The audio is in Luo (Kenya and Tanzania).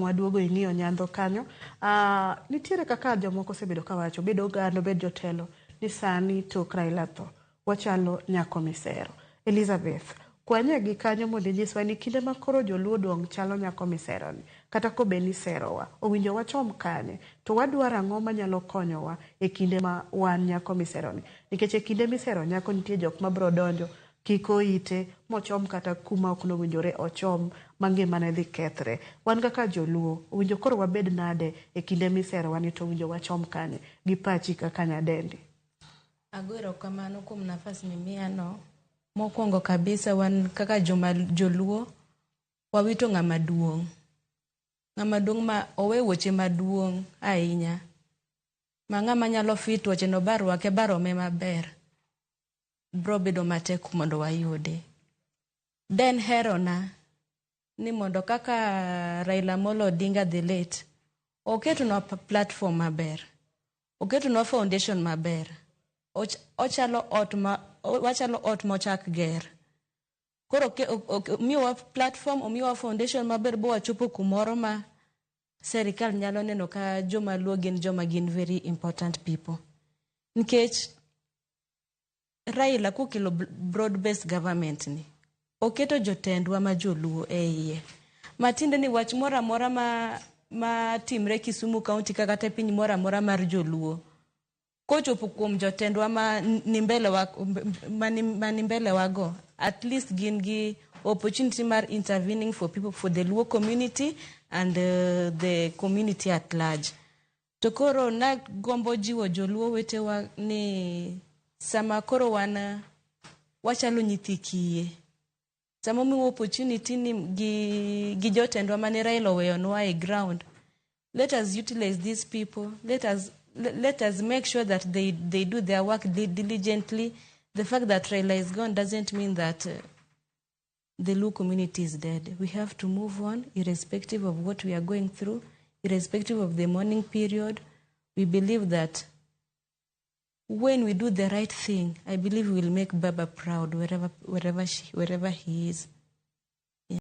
Waduogo ing'iyo nyandho kanyo. Nitiere kaka jomoko osebedo kawacho, bedo oganda, bedo jotelo, ni sani tok Raila tho, wachalo nyako misero. Elizabeth, kwanye gi kanyo mondo nyiswa ni kinde ma koro joluo dong' chalo nyako misero ni, kata kobe ni serowa, owinjo wachom kanye, to wadwaro ang'o manyalo konyowa e kinde ma wan nyako misero ni. Nikech e kinde misero nyako nitie jok ma biro donjo, kiko ite, mochom kata kuma ok nowinjore ochom, mangimane dhi kethre. Wan kaka joluo, owinjo koro wabed nade e kinde misero wani, to owinjo wachom kanye gi pachi kaka nyadendi. Agwero kamano kuom nafas mimiyano. Mokwongo kabisa wan kaka joluo wawito ng'ama duong'. Ng'ama duong' ma owe weche maduong' ahinya. Ma ng'ama nyalo fit weche no barwake barome maber. Bro bedo matek mondo wayude. Den herona ni mondo kaka Raila Amolo Odinga the late oketunwa platform maber. Oketunwa foundation maber. Wachalo ot mochak ger. Koro miwa platform, omiwa foundation maber, bo wachopo kumoro ma serikal nyalo neno ka joma luo gin very important people. Nikech Raila kukilo broad based government ni, oketo jotendwa ma joluo e iye. Matinde ni wach mora mora ma timre Kisumu County kata piny mora mora mar joluo. Kochopo kuom jotendwa ma ni mbele wago, at least gin gi opportunity mar intervening for people, for the Luo community and the community at large. To koro na gombo jiwo joluo wetewa ni sama koro wachalo nyithi kiye. Sama mi opportunity ni gi jotendwa mane Raila oweyonwa e ground. Let us utilize these people. Let us make sure that they do their work diligently. The fact that Raila is gone doesn't mean that the Luo community is dead. We have to move on, irrespective of what we are going through, irrespective of the mourning period. We believe that when we do the right thing, I believe we will make Baba proud wherever he is.